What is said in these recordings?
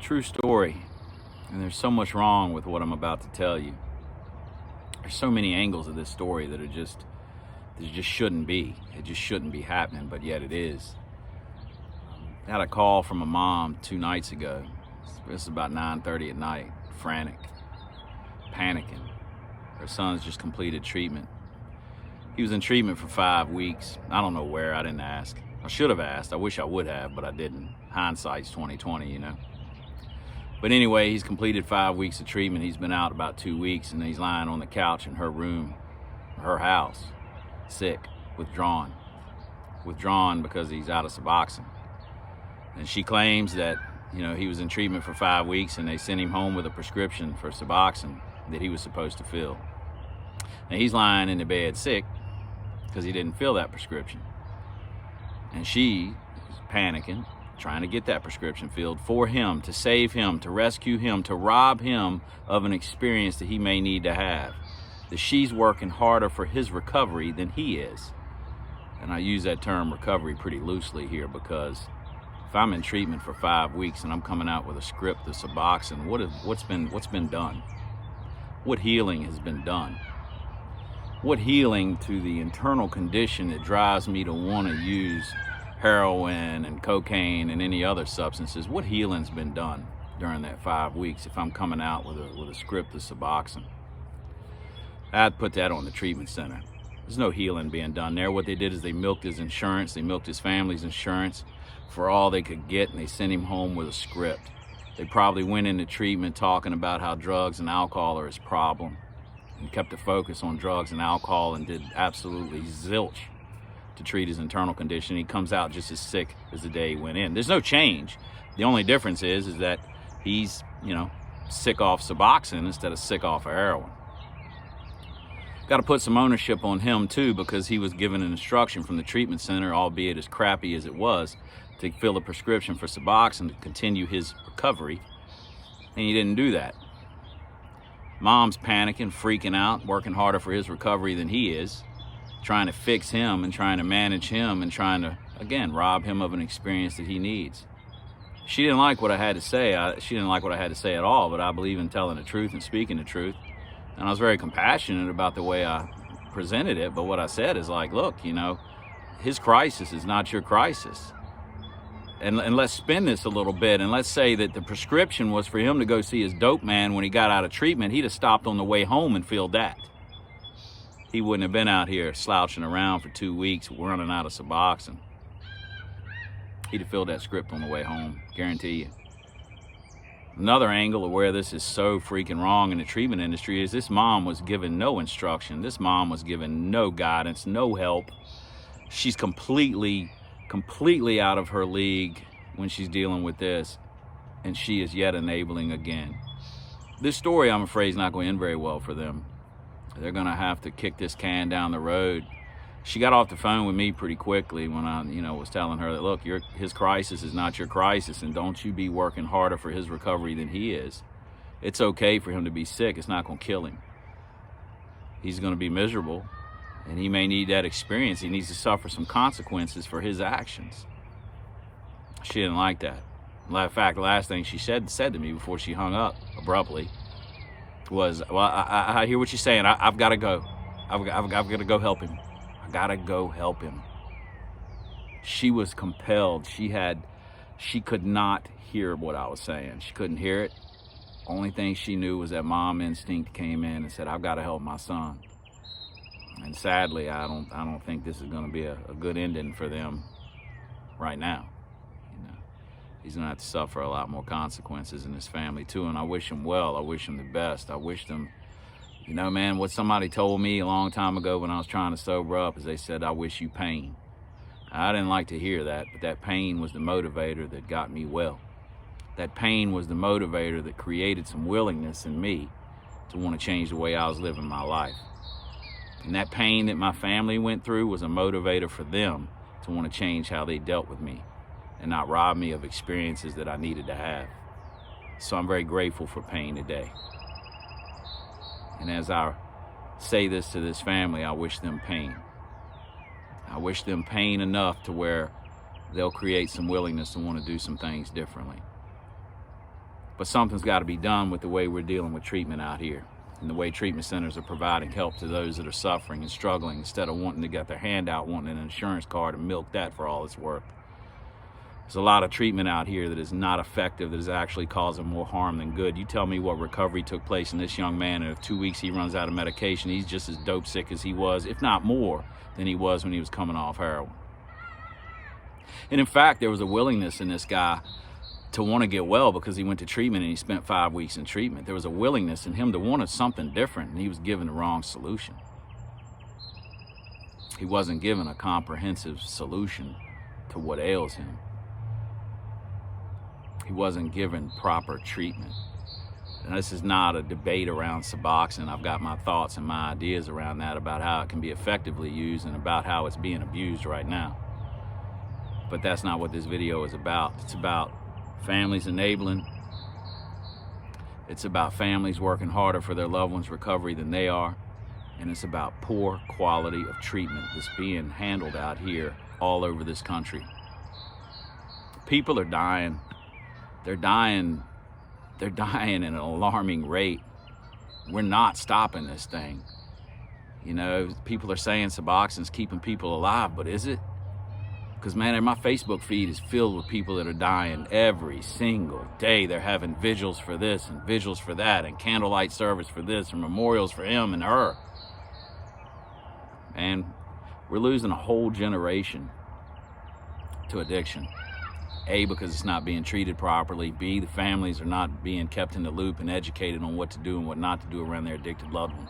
True story. And there's so much wrong with what I'm about to tell you. There's so many angles of this story that just shouldn't be. It just shouldn't be happening, but yet it is. I had a call from a mom 2 nights ago. This is about 9:30 at night, frantic, panicking. Her son's just completed treatment. He was in treatment for 5 weeks. I don't know where, I didn't ask. I should have asked, I wish I would have, but I didn't. Hindsight's 20/20, you know. But anyway, he's completed 5 weeks of treatment. He's been out about 2 weeks, and he's lying on the couch in her room, her house, sick, withdrawn because he's out of Suboxone. And she claims that, he was in treatment for 5 weeks and they sent him home with a prescription for Suboxone that he was supposed to fill. Now he's lying in the bed sick because he didn't fill that prescription. And she is panicking, trying to get that prescription filled for him, to save him, to rescue him, to rob him of an experience that he may need to have. That she's working harder for his recovery than he is. And I use that term recovery pretty loosely here because if I'm in treatment for 5 weeks and I'm coming out with a script of Suboxone, what's been done? What healing has been done? What healing to the internal condition that drives me to want to use heroin and cocaine and any other substances? What healing's been done during that 5 weeks if I'm coming out with a script of Suboxone? I'd put that on the treatment center. There's no healing being done there. What they did is they milked his insurance, they milked his family's insurance for all they could get, and they sent him home with a script. They probably went into treatment talking about how drugs and alcohol are his problem, and kept the focus on drugs and alcohol and did absolutely zilch to treat his internal condition. He comes out just as sick as the day he went in. There's no change. The only difference is that he's, sick off Suboxone instead of sick off of heroin. Got to put some ownership on him too, because he was given an instruction from the treatment center, albeit as crappy as it was, to fill a prescription for Suboxone to continue his recovery, and he didn't do that. Mom's panicking, freaking out, working harder for his recovery than he is, trying to fix him and trying to manage him and trying to, again, rob him of an experience that he needs. She didn't like what I had to say. She didn't like what I had to say at all, but I believe in telling the truth and speaking the truth. And I was very compassionate about the way I presented it, but what I said is like, look, his crisis is not your crisis. And let's spin this a little bit, and let's say that the prescription was for him to go see his dope man when he got out of treatment. He'd have stopped on the way home and filled that. He wouldn't have been out here slouching around for 2 weeks running out of Suboxone. He'd have filled that script on the way home, guarantee you. Another angle of where this is so freaking wrong in the treatment industry is this mom was given no instruction. This mom was given no guidance, no help. She's completely out of her league when she's dealing with this, and she is yet enabling again. This story, I'm afraid, is not going to end very well for them. They're going to have to kick this can down the road. She got off the phone with me pretty quickly when I, was telling her that, look, his crisis is not your crisis, and don't you be working harder for his recovery than he is. It's okay for him to be sick. It's not going to kill him. He's going to be miserable, and he may need that experience. He needs to suffer some consequences for his actions. She didn't like that. In fact, the last thing she said to me before she hung up abruptly was, well, I hear what you're saying. I've got to go. I've got to go help him. I got to go help him. She was compelled. She could not hear what I was saying. She couldn't hear it. Only thing she knew was that mom instinct came in and said, I've got to help my son. And sadly, I don't think this is going to be a good ending for them right now. He's going to have to suffer a lot more consequences in his family too, and I wish him well. I wish him the best. I wish them, man, what somebody told me a long time ago when I was trying to sober up is they said, I wish you pain. I didn't like to hear that, but that pain was the motivator that got me well. That pain was the motivator that created some willingness in me to want to change the way I was living my life. And that pain that my family went through was a motivator for them to want to change how they dealt with me and not rob me of experiences that I needed to have. So I'm very grateful for pain today. And as I say this to this family, I wish them pain. I wish them pain enough to where they'll create some willingness to want to do some things differently. But something's got to be done with the way we're dealing with treatment out here, and the way treatment centers are providing help to those that are suffering and struggling, instead of wanting to get their hand out, wanting an insurance card and milk that for all it's worth. There's a lot of treatment out here that is not effective, that is actually causing more harm than good. You tell me what recovery took place in this young man, and in 2 weeks he runs out of medication, he's just as dope sick as he was, if not more, than he was when he was coming off heroin. And in fact, there was a willingness in this guy to want to get well because he went to treatment and he spent 5 weeks in treatment. There was a willingness in him to want something different, and he was given the wrong solution. He wasn't given a comprehensive solution to what ails him. He wasn't given proper treatment. And this is not a debate around Suboxone. I've got my thoughts and my ideas around that, about how it can be effectively used and about how it's being abused right now. But that's not what this video is about. It's about families enabling. It's about families working harder for their loved ones' recovery than they are. And it's about poor quality of treatment that's being handled out here all over this country. People are dying. They're dying at an alarming rate. We're not stopping this thing. You know, people are saying Suboxone's keeping people alive, but is it? Because, man, my Facebook feed is filled with people that are dying every single day. They're having vigils for this and vigils for that and candlelight service for this and memorials for him and her. And we're losing a whole generation to addiction. A, because it's not being treated properly. B, the families are not being kept in the loop and educated on what to do and what not to do around their addicted loved one.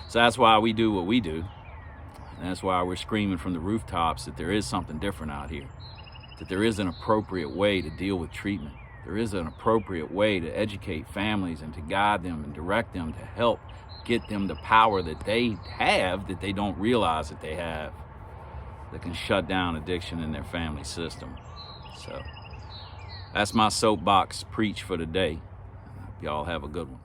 So that's why we do what we do. And that's why we're screaming from the rooftops that there is something different out here. That there is an appropriate way to deal with treatment. There is an appropriate way to educate families and to guide them and direct them to help get them the power that they have that they don't realize that they have, that can shut down addiction in their family system. So that's my soapbox preach for today. Y'all have a good one.